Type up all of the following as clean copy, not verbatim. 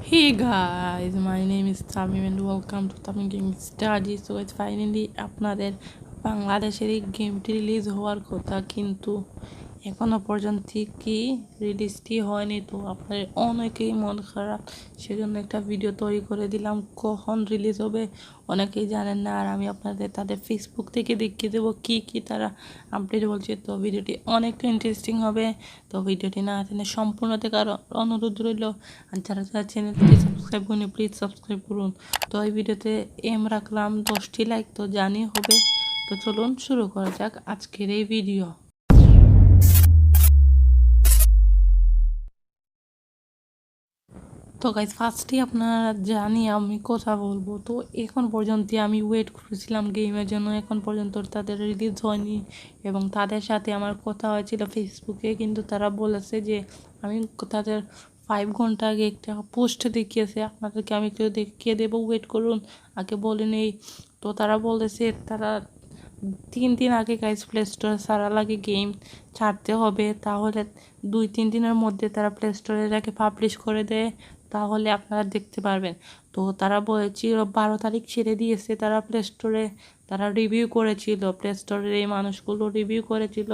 Hey guys, my name is Tamim and welcome to Tamim Gaming Studies. So guys, finally আপনাদের বাংলাদেশের এই গেমটি release হওয়ার কথা, কিন্তু এখনো পর্যন্ত কি রিলিজটি হয়নি। তো আপনাদের অনেকেই মন খারাপ, সেজন্য একটা ভিডিও তৈরি করে দিলাম কখন রিলিজ হবে। অনেকেই জানেন না, আর আমি আপনাদের তাদের ফেসবুক থেকে দেখিয়ে দেবো কি তারা আপডেট বলছে। তো ভিডিওটি অনেকটা ইন্টারেস্টিং হবে। তো ভিডিওটি না টেনে সম্পূর্ণ দেখার অনুরোধ রইল। আর যারা যারা চ্যানেলটি সাবস্ক্রাইব করুন প্লিজ সাবস্ক্রাইব করুন। তো এই ভিডিওতে এম রাখলাম 10টি লাইক, তো জানি হবে। তো চলুন শুরু করা যাক আজকের এই ভিডিও। তো গাইজ ফার্স্টে আপনারা জানি আমি কথা বলবো। তো এখন পর্যন্ত আমি ওয়েট করেছিলাম গেমের জন্য, এখন পর্যন্ত তাদের রিলিজ হয়নি এবং তাদের সাথে আমার কথা হয়েছিল ফেসবুকে, কিন্তু তারা বলেছে যে আমি তাদের 5 ঘন্টা আগে একটা পোস্ট দেখিয়েছে, আপনাদেরকে আমি একটু দেখিয়ে দেবো, ওয়েট করুন, আগে বলে নেই। তো তারা বলেছে তারা 3 দিন আগে গাইজ প্লে স্টোরে সারা লাগে গেম ছাড়তে হবে, তাহলে 2-3 দিনের মধ্যে তারা প্লে স্টোরে এটাকে পাবলিশ করে দেয়, তাহলে আপনারা দেখতে পারবেন। তো তারা বলেছিল 12 তারিখ ছেড়ে দিয়েছে তারা প্লে স্টোরে, তারা রিভিউ করেছিল, প্লে স্টোরের এই মানুষগুলো রিভিউ করেছিল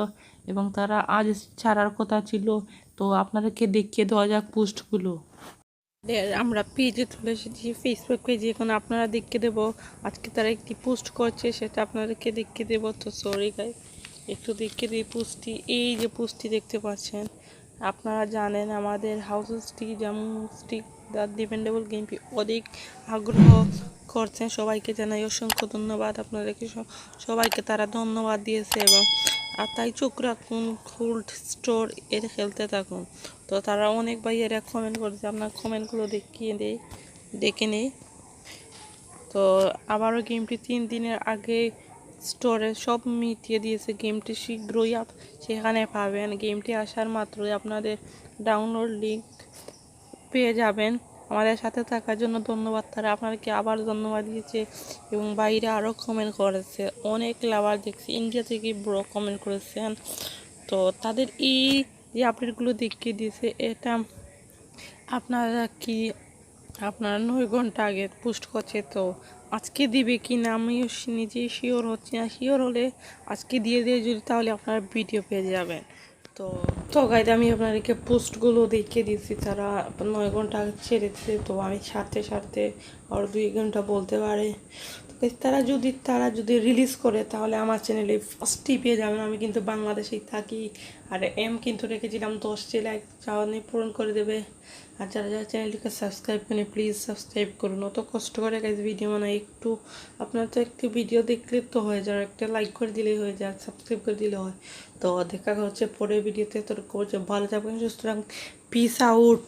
এবং তারা আজ ছাড়ার কথা ছিল। তো আপনাদেরকে দেখিয়ে দেওয়া যাক পোস্টগুলো। আমরা পেজে চলে এসেছি, ফেসবুক পেজে, এখন আপনারা দেখিয়ে দেবো আজকে তারা একটি পোস্ট করছে, সেটা আপনাদেরকে দেখিয়ে দেবো। তো সরি গাইস, একটু দেখিয়ে দিই পোস্টটি। এই যে পোস্টটি দেখতে পাচ্ছেন, আপনারা জানেন আমাদের হাউজটি মুশি দ্য ডিপেন্ডেবল গেমটি অধিক আগ্রহ করছেন, সবাইকে জানাই অসংখ্য ধন্যবাদ। আপনাদেরকে সবাইকে তারা ধন্যবাদ দিয়েছে এবং আর তাই চোখ রাখুন, কোল্ড স্টোর এর খেলতে থাকুন। তো তারা অনেক ভাইয়েরা কমেন্ট করেছে, আপনার কমেন্টগুলো দেখে নেই। তো আবারও গেমটি 3 দিনের আগে স্টোরে সব মিটিয়ে দিয়েছে, গেমটি শীঘ্রই সেখানে পাবেন। গেমটি আসার মাত্রই আপনাদের ডাউনলোড লিঙ্ক পেয়ে যাবেন। আমাদের সাথে থাকার জন্য ধন্যবাদ, তারা আপনাকে আবার ধন্যবাদ দিয়েছে এবং বাইরে আরও কমেন্ট করেছে, অনেক লাভার দেখছি, ইন্ডিয়া থেকে ব্রো কমেন্ট করেছেন। তো তাদের এই যে আপডেটগুলো দেখিয়ে দিয়েছে, এটা আপনারা 9 ঘন্টা আগে পোস্ট করছে। তো আজকে দিবে কি না আমিও নিজেই শিওর হচ্ছি না, শিওর হলে আজকে দিয়ে যদি, তাহলে আপনারা ভিডিও পেয়ে যাবেন। তো তো গাইড আমি আপনাদেরকে পোস্টগুলো দেখিয়ে দিচ্ছি, তারা 9 ঘন্টা আগে ছেড়েছে। তো আমি সারতে আর 2 ঘন্টা বলতে পারে। তো তারা যদি রিলিজ করে, তাহলে আমার চ্যানেলে ফার্স্টই পেয়ে যাবেন। আমি কিন্তু বাংলাদেশেই থাকি, আর কিন্তু রেখেছিলাম 10টি লাইক, চাওয়া নিয়ে পূরণ করে দেবে। আর যারা যারা চ্যানেলটিকে সাবস্ক্রাইব করেন প্লিজ সাবস্ক্রাইব করুন। অত কষ্ট করে গাইজ ভিডিও বানাই, একটু আপনার তো একটি ভিডিও দেখলে তো হয়ে যায়, একটা লাইক করে দিলেই হয়ে যায়, সাবস্ক্রাইব করে দিলে হয়। তো দেখা হচ্ছে পরের ভিডিওতে। তোর ভালো থাকবেন, সুস্থ থাকবেন, পিস আউট।